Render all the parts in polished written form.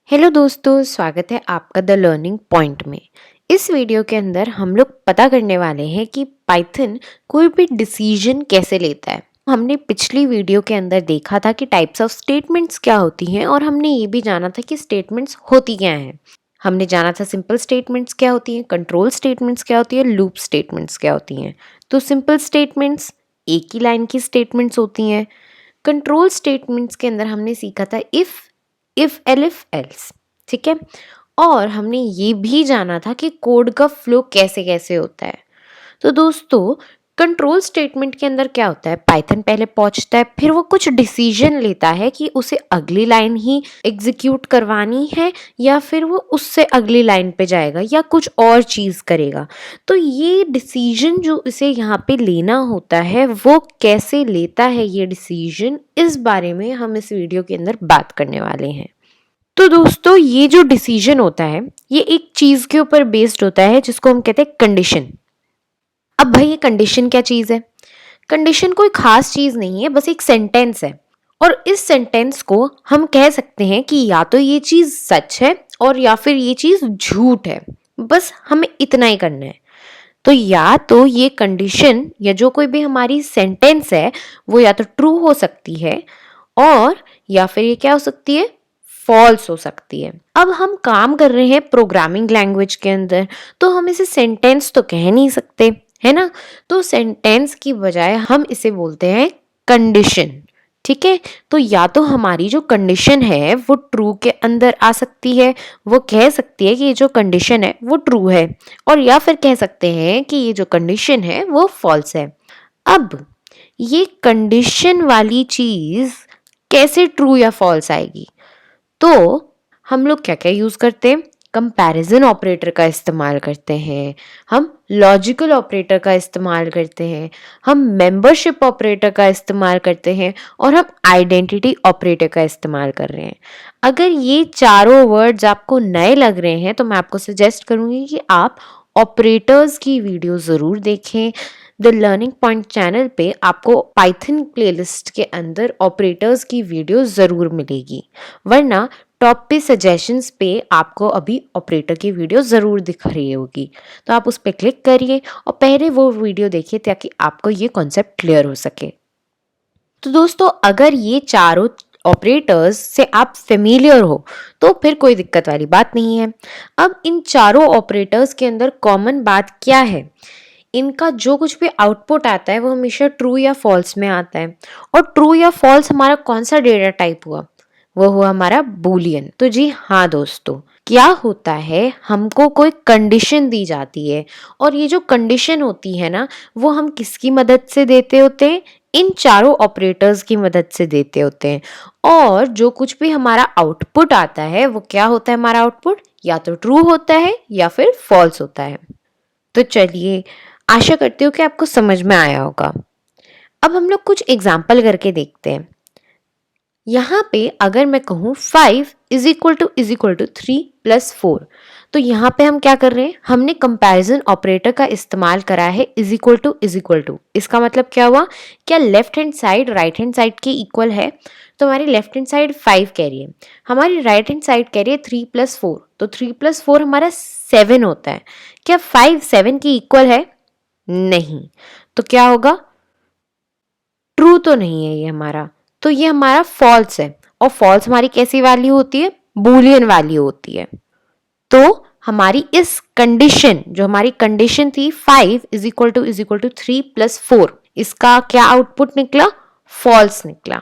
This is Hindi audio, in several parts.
हेलो दोस्तों, स्वागत है आपका द लर्निंग पॉइंट में। इस वीडियो के अंदर हम लोग पता करने वाले हैं कि पाइथन कोई भी डिसीजन कैसे लेता है। हमने पिछली वीडियो के अंदर देखा था कि टाइप्स ऑफ स्टेटमेंट्स क्या होती हैं और हमने ये भी जाना था कि स्टेटमेंट्स होती क्या हैं। हमने जाना था सिंपल स्टेटमेंट्स क्या होती हैं, कंट्रोल स्टेटमेंट्स क्या होती है, लूप स्टेटमेंट्स क्या होती हैं। तो सिंपल स्टेटमेंट्स एक ही लाइन की स्टेटमेंट्स होती हैं। कंट्रोल स्टेटमेंट्स के अंदर हमने सीखा था इफ एलिफ एल्स, ठीक है। और हमने ये भी जाना था कि कोड का फ्लो कैसे कैसे होता है। तो दोस्तों, कंट्रोल स्टेटमेंट के अंदर क्या होता है, पाइथन पहले पहुंचता है, फिर वो कुछ डिसीजन लेता है कि उसे अगली लाइन ही एग्जीक्यूट करवानी है या फिर वो उससे अगली लाइन पे जाएगा या कुछ और चीज़ करेगा। तो ये डिसीजन जो इसे यहाँ पे लेना होता है वो कैसे लेता है ये डिसीजन, इस बारे में हम इस वीडियो के अंदर बात करने वाले हैं। तो दोस्तों, ये जो डिसीजन होता है ये एक चीज के ऊपर बेस्ड होता है जिसको हम कहते हैं कंडीशन। अब भाई, ये कंडीशन क्या चीज है? कंडीशन कोई खास चीज नहीं है, बस एक सेंटेंस है। और इस सेंटेंस को हम कह सकते हैं कि या तो ये चीज सच है और या फिर ये चीज झूठ है। बस हमें इतना ही करना है। तो या तो ये कंडीशन या जो कोई भी हमारी सेंटेंस है वो या तो ट्रू हो सकती है और या फिर ये क्या हो सकती है, फॉल्स हो सकती है। अब हम काम कर रहे हैं प्रोग्रामिंग लैंग्वेज के अंदर, तो हम इसे सेंटेंस तो कह नहीं सकते, है ना। तो सेंटेंस की बजाय हम इसे बोलते हैं कंडीशन, ठीक है। तो या तो हमारी जो कंडीशन है वो ट्रू के अंदर आ सकती है, वो कह सकती है कि ये जो कंडीशन है वो ट्रू है, और या फिर कह सकते हैं कि ये जो कंडीशन है वो फॉल्स है। अब ये कंडीशन वाली चीज कैसे ट्रू या फॉल्स आएगी? तो हम लोग क्या क्या यूज करते हैं? कंपैरिजन ऑपरेटर का इस्तेमाल करते हैं, हम लॉजिकल ऑपरेटर का इस्तेमाल करते हैं, हम मेंबरशिप ऑपरेटर का इस्तेमाल करते हैं और हम आइडेंटिटी ऑपरेटर का इस्तेमाल कर रहे हैं। अगर ये चारों वर्ड्स आपको नए लग रहे हैं तो मैं आपको सजेस्ट करूंगी कि आप ऑपरेटर्स की वीडियो ज़रूर देखें। द लर्निंग पॉइंट चैनल पे आपको पाइथन प्लेलिस्ट के अंदर ऑपरेटर्स की वीडियो ज़रूर मिलेगी, वरना टॉप पे सजेशंस पे आपको अभी ऑपरेटर की वीडियो ज़रूर दिख रही होगी। तो आप उस पर क्लिक करिए और पहले वो वीडियो देखिए ताकि आपको ये कॉन्सेप्ट क्लियर हो सके। तो दोस्तों, अगर ये चारों ऑपरेटर्स से आप फेमिलियर हो तो फिर कोई दिक्कत वाली बात नहीं है। अब इन चारों ऑपरेटर्स के अंदर कॉमन बात क्या है? इनका जो कुछ भी आउटपुट आता है वो हमेशा ट्रू या फॉल्स में आता है। और ट्रू या फॉल्स हमारा कौन सा डेटा टाइप हुआ? वो हुआ हमारा बूलियन। तो जी हाँ दोस्तों, क्या होता है, हमको कोई कंडीशन दी जाती है और ये जो कंडीशन होती है ना, वो हम किसकी मदद से देते होते हैं? इन चारों ऑपरेटर्स की मदद से देते होते हैं। और जो कुछ भी हमारा आउटपुट आता है वो क्या होता है? हमारा आउटपुट या तो ट्रू होता है या फिर फॉल्स होता है। तो चलिए, आशा करती हूँ कि आपको समझ में आया होगा। अब हम लोग कुछ एग्जाम्पल करके देखते हैं। यहाँ पे अगर मैं कहूँ 5 = 3 + 4, तो यहाँ पे हम क्या कर रहे हैं? हमने कंपैरिजन ऑपरेटर का इस्तेमाल करा है == इसका मतलब क्या हुआ? क्या left hand side right hand side के इक्वल है? तो हमारी लेफ्ट हैंड साइड 5 कह रही है, हमारी राइट हैंड साइड कह रही है 3 + 4, तो 3 + 4 हमारा 7 होता है। क्या 5 7 की इक्वल है? नहीं। तो क्या होगा? ट्रू तो नहीं है ये हमारा, तो ये हमारा फॉल्स है। और फॉल्स हमारी कैसी वैल्यू होती है? बूलियन वैल्यू होती है। तो हमारी इस कंडीशन, जो हमारी कंडीशन थी 5 = 3 + 4, इसका क्या आउटपुट निकला? फॉल्स निकला।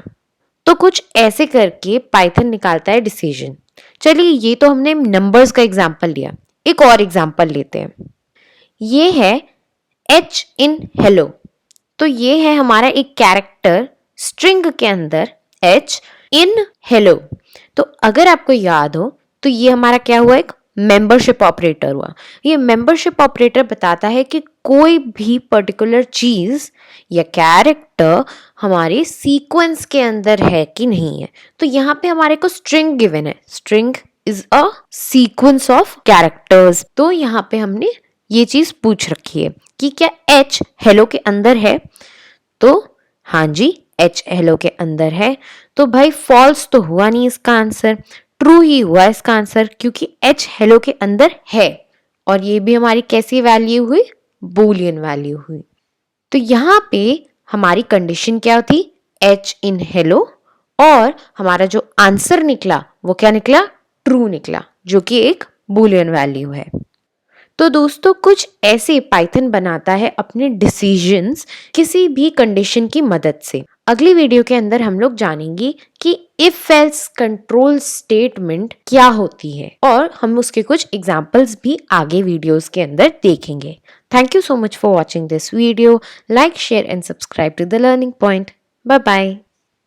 तो कुछ ऐसे करके पाइथन निकालता है डिसीजन। चलिए, ये तो हमने नंबर्स का एग्जाम्पल लिया, एक और एग्जाम्पल लेते हैं। ये है H इन हेलो। तो ये है हमारा एक कैरेक्टर स्ट्रिंग के अंदर H इन हेलो। तो अगर आपको याद हो तो ये हमारा क्या हुआ? एक मेंबरशिप ऑपरेटर हुआ। ये मेंबरशिप ऑपरेटर बताता है कि कोई भी पर्टिकुलर चीज या कैरेक्टर हमारे सीक्वेंस के अंदर है कि नहीं है। तो यहाँ पे हमारे को स्ट्रिंग गिवन है, string is a sequence of characters. तो यहाँ पे हमने ये चीज पूछ रखी है कि क्या H हेलो के अंदर है? तो हाँ जी, H हेलो के अंदर है। तो भाई फॉल्स तो हुआ नहीं इसका आंसर, ट्रू ही हुआ इसका आंसर, क्योंकि h हेलो के अंदर है और ये भी हमारी कैसी वैल्यू हुई, बूलियन वैल्यू हुई। तो यहाँ पे हमारी कंडीशन क्या थी, h इन हेलो, और हमारा जो आंसर निकला वो क्या निकला, ट्रू निकला, जो कि एक बूलियन वैल्यू है। तो दोस्तों कुछ ऐसे पाइथन बनाता है अपने डिसीजंस किसी भी कंडीशन की मदद से। अगली वीडियो के अंदर हम लोग जानेंगे कि इफ एल्स कंट्रोल स्टेटमेंट क्या होती है और हम उसके कुछ एग्जांपल्स भी आगे वीडियोस के अंदर देखेंगे। Thank you so much for watching this video. Like, share and subscribe to the learning point. Bye bye.